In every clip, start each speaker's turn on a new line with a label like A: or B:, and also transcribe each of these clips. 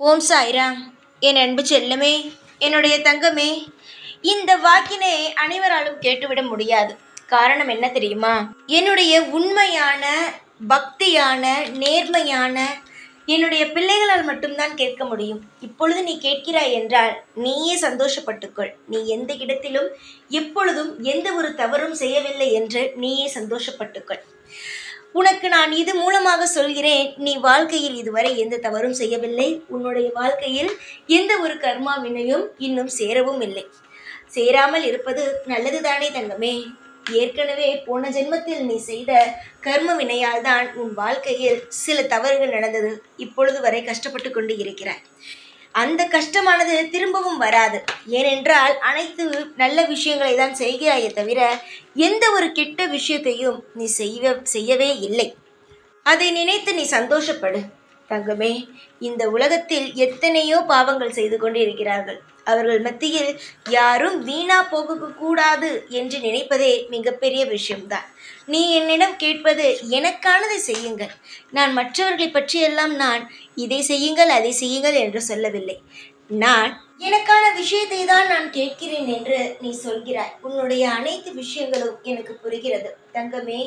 A: ஓம் சாய்ராம். என் அன்பு செல்லமே, என்னுடைய தங்கமே, இந்த வாக்கினை அனைவராலும் கேட்டுவிட முடியாது. காரணம் என்ன தெரியுமா? என்னுடைய உண்மையான, பக்தியான, நேர்மையான என்னுடைய பிள்ளைகளால் மட்டும்தான் கேட்க முடியும். இப்பொழுது நீ கேட்கிறாய் என்றால் நீயே சந்தோஷப்பட்டுக்கொள். நீ எந்த இடத்திலும் எப்பொழுதும் எந்த ஒரு தவறும் செய்யவில்லை என்று நீயே சந்தோஷப்பட்டுக்கொள். உனக்கு நான் இது மூலமாக சொல்கிறேன், நீ வாழ்க்கையில் இதுவரை எந்த தவறும் செய்யவில்லை. உன்னுடைய வாழ்க்கையில் எந்த ஒரு கர்மா வினையும் இன்னும் சேரவும் இல்லை. சேராமல் இருப்பது நல்லதுதானே தங்கமே? ஏற்கனவே போன ஜென்மத்தில் நீ செய்த கர்ம வினையால் தான் உன் வாழ்க்கையில் சில தவறுகள் நடந்தது. இப்பொழுது வரை கஷ்டப்பட்டு கொண்டு இருக்கிறாய். அந்த கஷ்டமானது திரும்பவும் வராது. ஏனென்றால் அனைத்து நல்ல விஷயங்களை தான் செய்கிறாயே தவிர எந்த ஒரு கெட்ட விஷயத்தையும் நீ செய்யவே இல்லை. அதை நினைத்து நீ சந்தோஷப்படு தங்கமே. இந்த உலகத்தில் எத்தனையோ பாவங்கள் செய்து கொண்டு இருக்கிறார்கள். அவர்கள் மத்தியில் யாரும் வீணா போக கூடாது என்று நினைப்பதே மிகப்பெரிய விஷயம்தான். நீ என்னிடம் கேட்பது எனக்கானதை செய்யுங்கள். நான் மற்றவர்களை பற்றியெல்லாம் நான் இதை செய்யுங்கள் அதை செய்யுங்கள் என்று சொல்லவில்லை. நான் எனக்கான விஷயத்தை தான் நான் கேட்கிறேன் என்று நீ சொல்கிறாய். உன்னுடைய அனைத்து விஷயங்களும் எனக்கு புரிகிறது தங்கமே.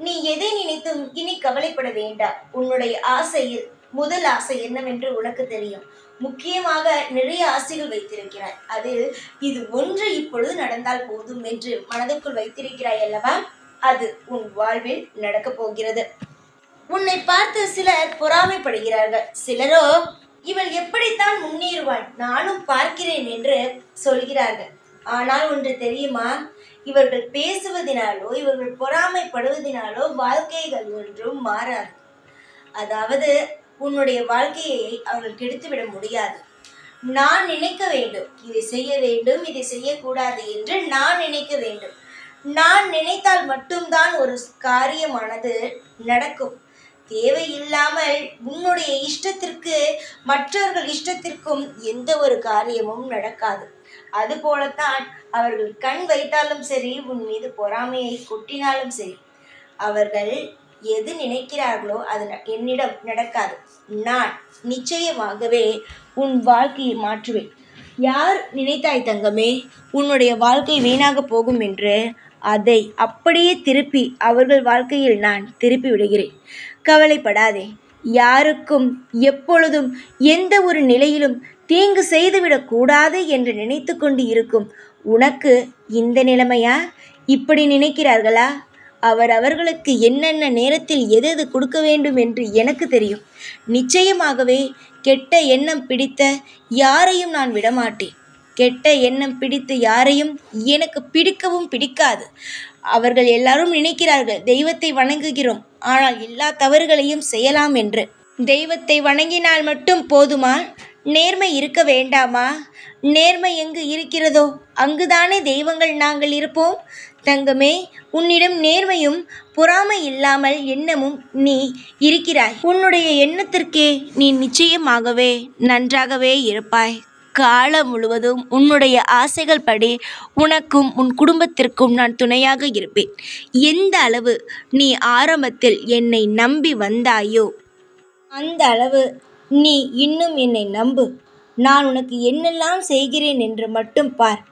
A: நீ எதை நினைத்தும் இனி கவலைப்பட வேண்டாம். உன்னுடைய ஆசையில் முதல் ஆசை என்னவென்று உனக்கு தெரியும். முக்கியமாக நிறைய ஆசைகள் வைத்திருக்கிறாய். அதில் இது ஒன்று இப்பொழுது நடந்தால் போதும் என்று மனதுக்குள் வைத்திருக்கிறாய் அல்லவா? அது உன் வாழ்வில் நடக்கப் போகிறது. உன்னை பார்த்து சிலர் பொறாமைப்படுகிறார்கள். சிலரோ இவள் எப்படித்தான் முன்னேறுவாள், நானும் பார்க்கிறேன் என்று சொல்கிறார்கள். ஆனால் ஒன்று தெரியுமா? இவர்கள் பேசுவதினாலோ இவர்கள் பொறாமைப்படுவதினாலோ வாழ்க்கைகள் ஒன்றும் மாறாது. அதாவது உன்னுடைய வாழ்க்கையை அவர்கள் கெடுத்துவிட முடியாது. நான் நினைக்க வேண்டும், இதை செய்ய வேண்டும், இதை செய்யக்கூடாது என்று நான் நினைக்க வேண்டும். நான் நினைத்தால் மட்டும்தான் ஒரு காரியமானது நடக்கும். தேவையில்லாமல் உன்னுடைய இஷ்டத்திற்கு மற்றவர்கள் இஷ்டத்திற்கும் எந்த ஒரு காரியமும் நடக்காது. அதுபோலத்தான் அவர்கள் கண் வைத்தாலும் சரி, உன் மீது பொறாமையை கொட்டினாலும் சரி, அவர்கள் எது நினைக்கிறார்களோ அது என்னிடம் நடக்காது. நான் நிச்சயமாகவே உன் வாழ்க்கையை மாற்றுவேன். யார் நினைத்தாய் தங்கமே உன்னுடைய வாழ்க்கை வீணாக போகும் என்று? அதை அப்படியே திருப்பி அவர்கள் வாழ்க்கையில் நான் திருப்பி விடுகிறேன். கவலைப்படாதே. யாருக்கும் எப்பொழுதும் எந்த ஒரு நிலையிலும் தீங்கு செய்துவிடக்கூடாது என்று நினைத்து கொண்டு இருக்கும் உனக்கு இந்த நிலைமையா? இப்படி நினைக்கிறார்களா? அவர்களுக்கு என்னென்ன நேரத்தில் எது கொடுக்க வேண்டும் என்று எனக்கு தெரியும். நிச்சயமாகவே கெட்ட எண்ணம் பிடித்த யாரையும் நான் விடமாட்டேன். கெட்ட எண்ணம் பிடித்து யாரையும் எனக்கு பிடிக்கவும் பிடிக்காது. அவர்கள் எல்லாரும் நினைக்கிறார்கள் தெய்வத்தை வணங்குகிறோம், ஆனால் எல்லா தவறுகளையும் செய்யலாம் என்று. தெய்வத்தை வணங்கினால் மட்டும் போதுமா? நேர்மை இருக்க வேண்டாமா? நேர்மை எங்கு இருக்கிறதோ அங்குதானே தெய்வங்கள் நாங்கள் இருப்போம். தங்கமே, உன்னிடம் நேர்மையும் பொறாமை இல்லாமல் எண்ணமும் நீ இருக்கிறாய். உன்னுடைய எண்ணத்திற்கே நீ நிச்சயமாகவே நன்றாகவே இருப்பாய். காலம் முழுவதும் உன்னுடைய ஆசைகள் படி உனக்கும் உன் குடும்பத்திற்கும் நான் துணையாக இருப்பேன். எந்த அளவு நீ ஆரம்பத்தில் என்னை நம்பி வந்தாயோ அந்த அளவு நீ இன்னும் என்னை நம்பு. நான் உனக்கு என்னெல்லாம் செய்கிறேன் என்று மட்டும் பார்.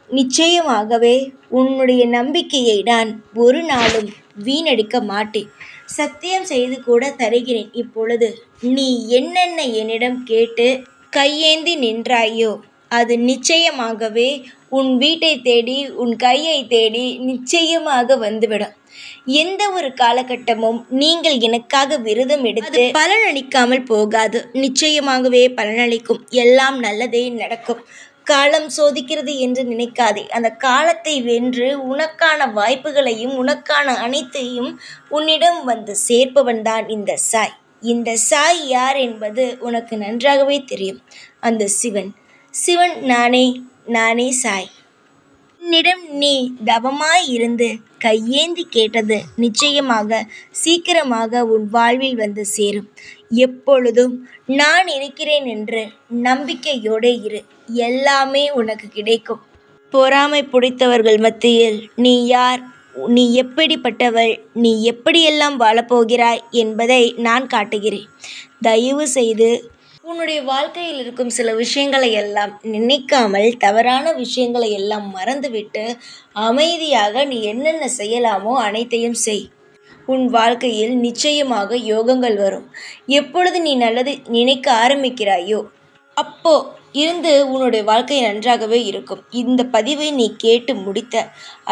A: நிச்சயமாகவே உன்னுடைய நம்பிக்கையை நான் ஒரு நாளும் வீணடிக்க மாட்டேன். சத்தியம் செய்து கூட தருகிறேன். இப்பொழுது நீ என்னென்ன என்னிடம் கேட்டு கையேந்தி நின்றாயோ அது நிச்சயமாகவே உன் வீட்டை தேடி உன் கையை தேடி நிச்சயமாக வந்துவிடும். எந்த ஒரு காலகட்டமும் நீங்கள் எனக்காக விரதம் எடுத்து பலனளிக்காமல் போகாது. நிச்சயமாகவே பலனளிக்கும். எல்லாம் நல்லதே நடக்கும். காலம் சோதிக்கிறது என்று நினைக்காதே. அந்த காலத்தை வென்று உனக்கான வாய்ப்புகளையும் உனக்கான அனைத்தையும் உன்னிடம் வந்து சேர்ப்பவன் தான் இந்த சாய். இந்த சாய் யார் என்பது உனக்கு நன்றாகவே தெரியும். அந்த சிவன் நானே சாய். என்னிடம் நீ தவமாய் இருந்து கையேந்தி கேட்டது நிச்சயமாக சீக்கிரமாக உன் வாழ்வில் வந்து சேரும். எப்பொழுதும் நான் இருக்கிறேன் என்று நம்பிக்கையோடு இரு. எல்லாமே உனக்கு கிடைக்கும். பொறாமை பிடித்தவர்கள் மத்தியில் நீ யார், நீ எப்படிப்பட்டவள், நீ எப்படியெல்லாம் வாழப்போகிறாய் என்பதை நான் காட்டுகிறேன். தயவு செய்து உன்னுடைய வாழ்க்கையில் இருக்கும் சில விஷயங்களை எல்லாம் நினைக்காமல் தவறான விஷயங்களை எல்லாம் மறந்துவிட்டு அமைதியாக நீ என்னென்ன செய்யலாமோ அனைத்தையும் செய். உன் வாழ்க்கையில் நிச்சயமாக யோகங்கள் வரும். எப்பொழுது நீ நல்லது நினைக்க ஆரம்பிக்கிறாயோ அப்போ இருந்து உன்னுடைய வாழ்க்கை நன்றாகவே இருக்கும். இந்த பதிவை நீ கேட்டு முடித்த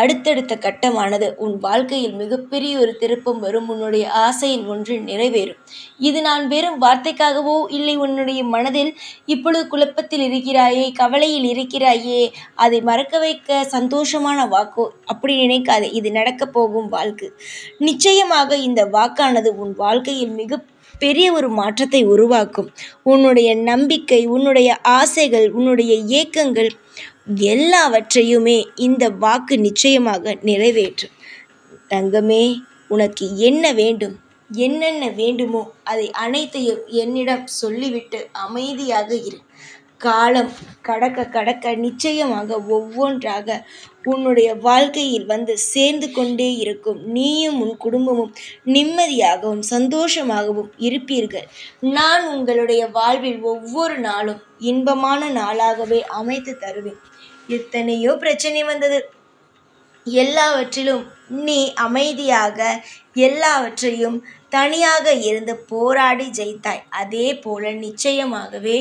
A: அடுத்தடுத்த கட்டமானது உன் வாழ்க்கையில் மிகப்பெரிய ஒரு திருப்பம் வரும். உன்னுடைய ஆசையில் ஒன்று நிறைவேறும். இது நான் வெறும் வார்த்தைக்காகவோ இல்லை உன்னுடைய மனதில் இப்பொழுது குழப்பத்தில் இருக்கிறாயே, கவலையில் இருக்கிறாயே, அதை மறக்க வைக்க சந்தோஷமான வாக்கோ அப்படி நினைக்காதே. இது நடக்கப் போகும் வாழ்க்கை. நிச்சயமாக இந்த வாக்கானது உன் வாழ்க்கையில் மிக பெரிய ஒரு மாற்றத்தை உருவாக்கும். உன்னுடைய நம்பிக்கை, உன்னுடைய ஆசைகள், உன்னுடைய ஏக்கங்கள் எல்லாவற்றையுமே இந்த வாக்கு நிச்சயமாக நிறைவேற்றும். தங்கமே, உனக்கு என்ன வேண்டும், என்னென்ன வேண்டுமோ அதை அனைத்தையும் என்னிடம் சொல்லிவிட்டு அமைதியாக இரு. காலம் கடக்க கடக்க நிச்சயமாக ஒவ்வொன்றாக உன்னுடைய வாழ்க்கையில் வந்து சேர்ந்து கொண்டே இருக்கும். நீயும் உன் குடும்பமும் நிம்மதியாகவும் சந்தோஷமாகவும் இருப்பீர்கள். நான் உங்களுடைய வாழ்வில் ஒவ்வொரு நாளும் இன்பமான நாளாகவே அமைத்து தருவேன். எத்தனையோ பிரச்சனை வந்தது, எல்லாவற்றிலும் நீ அமைதியாக எல்லாவற்றையும் தனியாக இருந்து போராடி ஜெயித்தாய். அதே போல நிச்சயமாகவே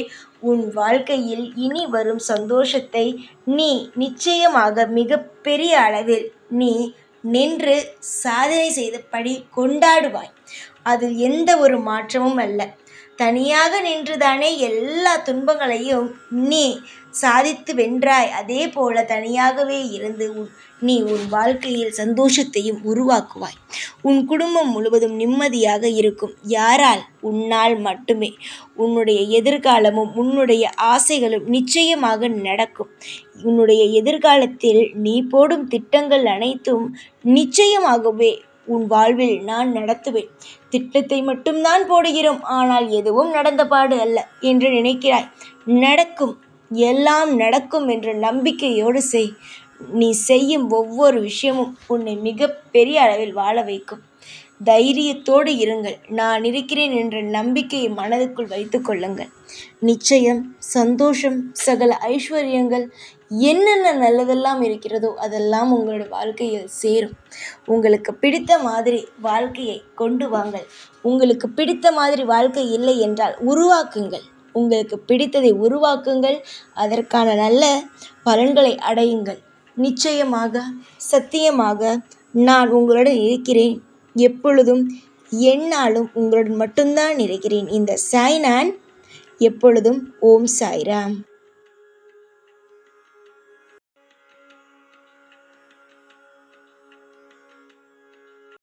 A: உன் வாழ்க்கையில் இனி வரும் சந்தோஷத்தை நீ நிச்சயமாக மிகப்பெரிய அளவில் நீ நின்று சாதனை செய்தபடி கொண்டாடுவாய். அதில் எந்த ஒரு மாற்றமும் அல்ல. தனியாக நின்றுதானே எல்லா துன்பங்களையும் நீ சாதித்து வென்றாய். அதே போல தனியாகவே இருந்து நீ உன் வாழ்க்கையில் சந்தோஷத்தையும் உருவாக்குவாய். உன் குடும்பம் முழுவதும் நிம்மதியாக இருக்கும். யாரால்? உன்னால் மட்டுமே. உன்னுடைய எதிர்காலமும் உன்னுடைய ஆசைகளும் நிச்சயமாக நடக்கும். உன்னுடைய எதிர்காலத்தில் நீ போடும் திட்டங்கள் அனைத்தும் நிச்சயமாகவே உன் வாழ்வில் நான் நடத்துவேன். திட்டத்தை மட்டும்தான் போடுகிறோம், ஆனால் எதுவும் நடந்தபாடு அல்ல என்று நினைக்கிறாய். நடக்கும், எல்லாம் நடக்கும் என்ற நம்பிக்கையோடு செய். நீ செய்யும் ஒவ்வொரு விஷயமும் உன்னை மிக பெரிய அளவில் வாழ வைக்கும். தைரியத்தோடு இருங்கள். நான் இருக்கிறேன் என்ற நம்பிக்கையை மனதுக்குள் வைத்து கொள்ளுங்கள். நிச்சயம் சந்தோஷம், சகல ஐஸ்வர்யங்கள், என்னென்ன நல்லதெல்லாம் இருக்கிறதோ அதெல்லாம் உங்களுடைய வாழ்க்கையில் சேரும். உங்களுக்கு பிடித்த மாதிரி வாழ்க்கையை கொண்டு வாங்கள். உங்களுக்கு பிடித்த மாதிரி வாழ்க்கை இல்லை என்றால் உருவாக்குங்கள். உங்களுக்கு பிடித்ததை உருவாக்குங்கள். அதற்கான நல்ல பலன்களை அடையுங்கள். நிச்சயமாக, சத்தியமாக நான் உங்களுடன் இருக்கிறேன். எப்பொழுதும் எந்நாளும் உங்களுடன் மட்டும்தான் இருக்கிறேன். இந்த சாய்நான் எப்பொழுதும் ஓம் சாய்ராம்.